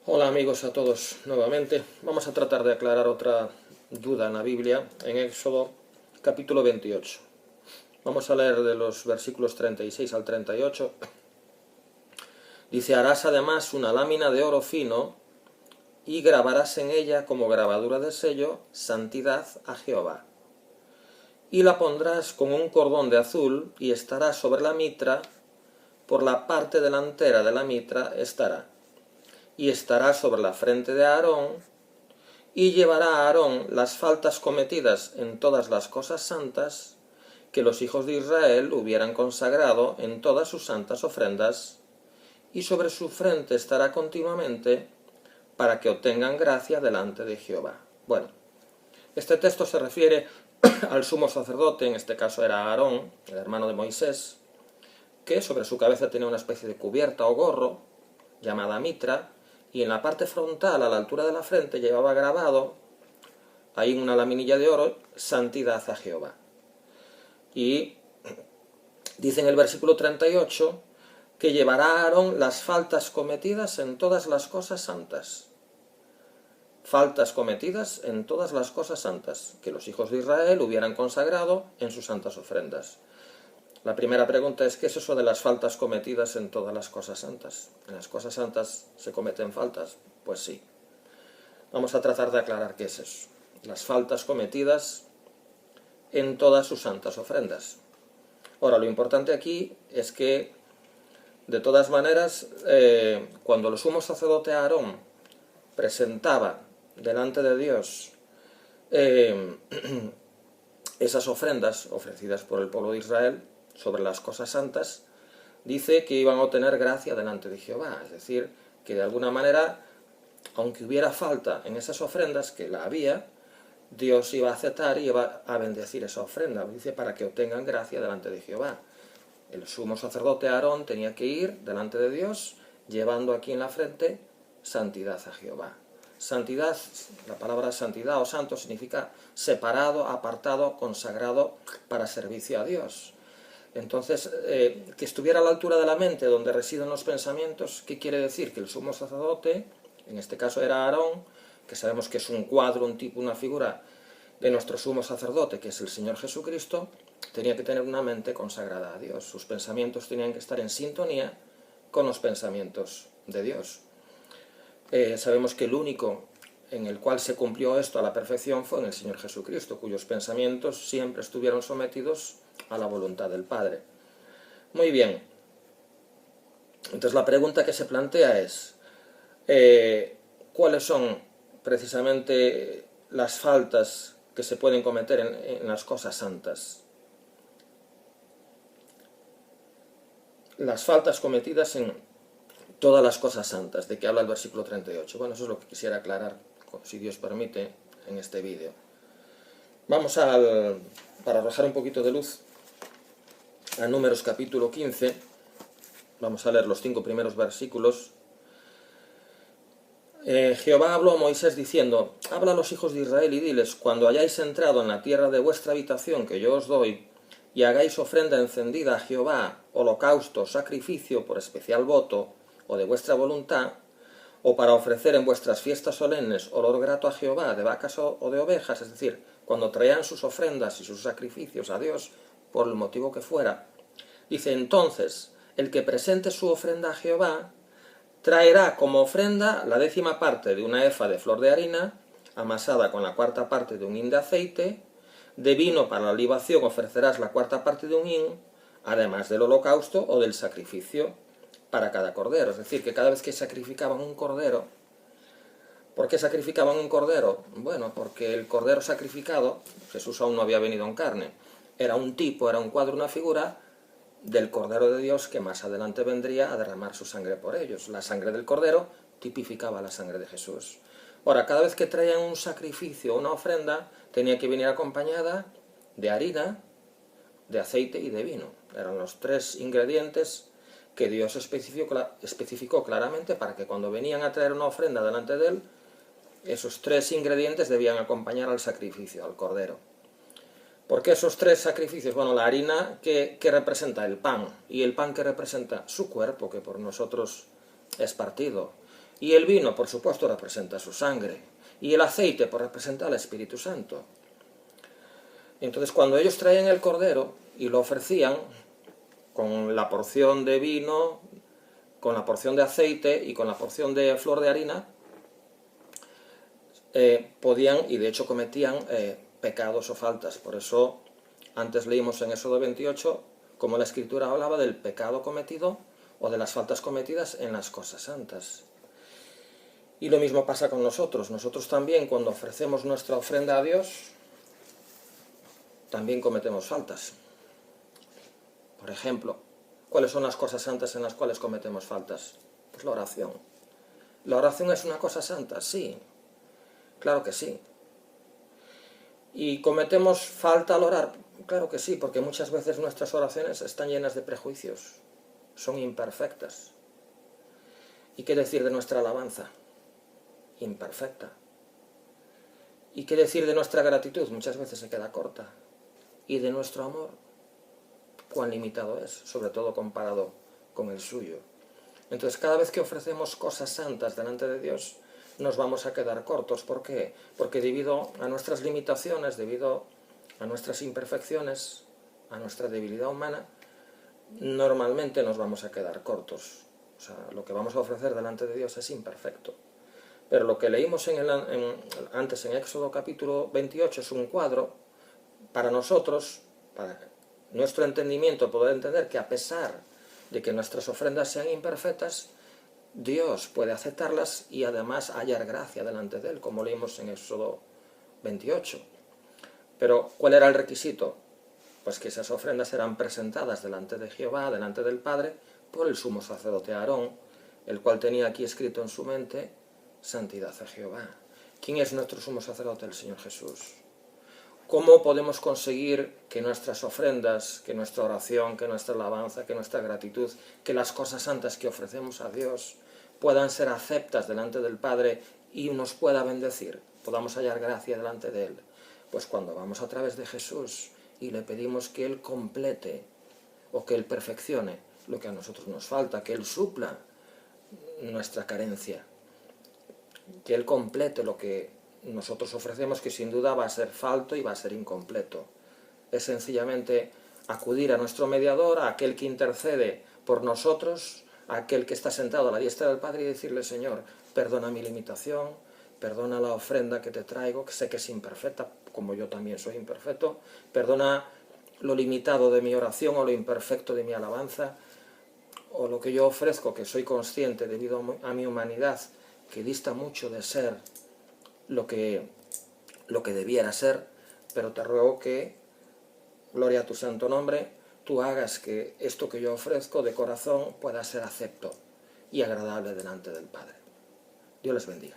Hola amigos a todos nuevamente. Vamos a tratar de aclarar otra duda en la Biblia, en Éxodo capítulo 28. Vamos a leer de los versículos 36 al 38. Dice: harás además una lámina de oro fino y grabarás en ella como grabadura de sello santidad a Jehová. Y la pondrás con un cordón de azul y estará sobre la mitra, por la parte delantera de la mitra estará. Y estará sobre la frente de Aarón, y llevará a Aarón las faltas cometidas en todas las cosas santas que los hijos de Israel hubieran consagrado en todas sus santas ofrendas, y sobre su frente estará continuamente, para que obtengan gracia delante de Jehová. Bueno, este texto se refiere al sumo sacerdote, en este caso era Aarón, el hermano de Moisés, que sobre su cabeza tenía una especie de cubierta o gorro, llamada mitra, y en la parte frontal, a la altura de la frente, llevaba grabado, ahí en una laminilla de oro, santidad a Jehová. Y dice en el versículo 38 que llevará a Aarón las faltas cometidas en todas las cosas santas. Faltas cometidas en todas las cosas santas que los hijos de Israel hubieran consagrado en sus santas ofrendas. La primera pregunta es: ¿qué es eso de las faltas cometidas en todas las cosas santas? ¿En las cosas santas se cometen faltas? Pues sí. Vamos a tratar de aclarar qué es eso. Las faltas cometidas en todas sus santas ofrendas. Ahora, lo importante aquí es que, de todas maneras, cuando el sumo sacerdote Aarón presentaba delante de Dios esas ofrendas ofrecidas por el pueblo de Israel sobre las cosas santas, dice que iban a obtener gracia delante de Jehová. Es decir, que de alguna manera, aunque hubiera falta en esas ofrendas, que la había, Dios iba a aceptar y iba a bendecir esa ofrenda. Dice, para que obtengan gracia delante de Jehová. El sumo sacerdote Aarón tenía que ir delante de Dios llevando aquí en la frente santidad a Jehová. Santidad, la palabra santidad o santo significa separado, apartado, consagrado para servicio a Dios. Entonces, que estuviera a la altura de la mente, donde residen los pensamientos. ¿Qué quiere decir? Que el sumo sacerdote, en este caso era Aarón, que sabemos que es un cuadro, un tipo, una figura de nuestro sumo sacerdote, que es el Señor Jesucristo, tenía que tener una mente consagrada a Dios. Sus pensamientos tenían que estar en sintonía con los pensamientos de Dios. Sabemos que el único en el cual se cumplió esto a la perfección fue en el Señor Jesucristo, cuyos pensamientos siempre estuvieron sometidos a la voluntad del Padre. Muy bien. Entonces la pregunta que se plantea es: ¿cuáles son precisamente las faltas que se pueden cometer en las cosas santas? Las faltas cometidas en todas las cosas santas, de que habla el versículo 38. Bueno, eso es lo que quisiera aclarar, si Dios permite, en este vídeo. Vamos para arrojar un poquito de luz, a Números capítulo 15. Vamos a leer los 5 primeros versículos. Jehová habló a Moisés diciendo: habla a los hijos de Israel y diles: cuando hayáis entrado en la tierra de vuestra habitación que yo os doy, y hagáis ofrenda encendida a Jehová, holocausto, sacrificio por especial voto, o de vuestra voluntad, o para ofrecer en vuestras fiestas solemnes olor grato a Jehová, de vacas o de ovejas, es decir, cuando traían sus ofrendas y sus sacrificios a Dios, por el motivo que fuera, dice: entonces el que presente su ofrenda a Jehová traerá como ofrenda la 10ª parte de una efa de flor de harina, amasada con la 4ª parte de un hin de aceite. De vino para la libación ofrecerás la 4ª parte de un hin, además del holocausto o del sacrificio para cada cordero. Es decir, que cada vez que sacrificaban un cordero. ¿Por qué sacrificaban un cordero? Bueno, porque el cordero sacrificado, Jesús aún no había venido en carne, era un tipo, era un cuadro, una figura del Cordero de Dios, que más adelante vendría a derramar su sangre por ellos. La sangre del Cordero tipificaba la sangre de Jesús. Ahora, cada vez que traían un sacrificio o una ofrenda, tenía que venir acompañada de harina, de aceite y de vino. Eran los 3 ingredientes que Dios especificó claramente para que cuando venían a traer una ofrenda delante de él, esos 3 ingredientes debían acompañar al sacrificio, al Cordero. ¿Por qué esos 3 sacrificios? Bueno, la harina que representa el pan, y el pan que representa su cuerpo, que por nosotros es partido. Y el vino, por supuesto, representa su sangre. Y el aceite, pues, representa al Espíritu Santo. Entonces, cuando ellos traían el cordero y lo ofrecían con la porción de vino, con la porción de aceite y con la porción de flor de harina, podían, y de hecho cometían, pecados o faltas. Por eso, antes leímos en Éxodo 28, como la Escritura hablaba del pecado cometido o de las faltas cometidas en las cosas santas. Y lo mismo pasa con nosotros. Nosotros también, cuando ofrecemos nuestra ofrenda a Dios, también cometemos faltas. Por ejemplo, ¿cuáles son las cosas santas en las cuales cometemos faltas? Pues la oración. ¿La oración es una cosa santa? Sí, claro que sí. ¿Y cometemos falta al orar? Claro que sí, porque muchas veces nuestras oraciones están llenas de prejuicios, son imperfectas. ¿Y qué decir de nuestra alabanza? Imperfecta. ¿Y qué decir de nuestra gratitud? Muchas veces se queda corta. ¿Y de nuestro amor? Cuán limitado es, sobre todo comparado con el suyo. Entonces, cada vez que ofrecemos cosas santas delante de Dios, nos vamos a quedar cortos. ¿Por qué? Porque debido a nuestras limitaciones, debido a nuestras imperfecciones, a nuestra debilidad humana, normalmente nos vamos a quedar cortos. O sea, lo que vamos a ofrecer delante de Dios es imperfecto. Pero lo que leímos antes en Éxodo capítulo 28 es un cuadro para nosotros, para nuestro entendimiento, poder entender que a pesar de que nuestras ofrendas sean imperfectas, Dios puede aceptarlas y además hallar gracia delante de Él, como leímos en Éxodo 28. Pero, ¿cuál era el requisito? Pues que esas ofrendas eran presentadas delante de Jehová, delante del Padre, por el sumo sacerdote Aarón, el cual tenía aquí escrito en su mente, santidad a Jehová. ¿Quién es nuestro sumo sacerdote? El Señor Jesús. ¿Cómo podemos conseguir que nuestras ofrendas, que nuestra oración, que nuestra alabanza, que nuestra gratitud, que las cosas santas que ofrecemos a Dios puedan ser aceptas delante del Padre y nos pueda bendecir, podamos hallar gracia delante de Él? Pues cuando vamos a través de Jesús y le pedimos que Él complete o que Él perfeccione lo que a nosotros nos falta, que Él supla nuestra carencia, que Él complete lo que nosotros ofrecemos, que sin duda va a ser falto y va a ser incompleto. Es sencillamente acudir a nuestro mediador, a aquel que intercede por nosotros, a aquel que está sentado a la diestra del Padre, y decirle: Señor, perdona mi limitación, perdona la ofrenda que te traigo, que sé que es imperfecta, como yo también soy imperfecto, perdona lo limitado de mi oración o lo imperfecto de mi alabanza, o lo que yo ofrezco, que soy consciente debido a mi humanidad, que dista mucho de ser lo que debiera ser, pero te ruego que, gloria a tu santo nombre, tú hagas que esto que yo ofrezco de corazón pueda ser acepto y agradable delante del Padre. Dios les bendiga.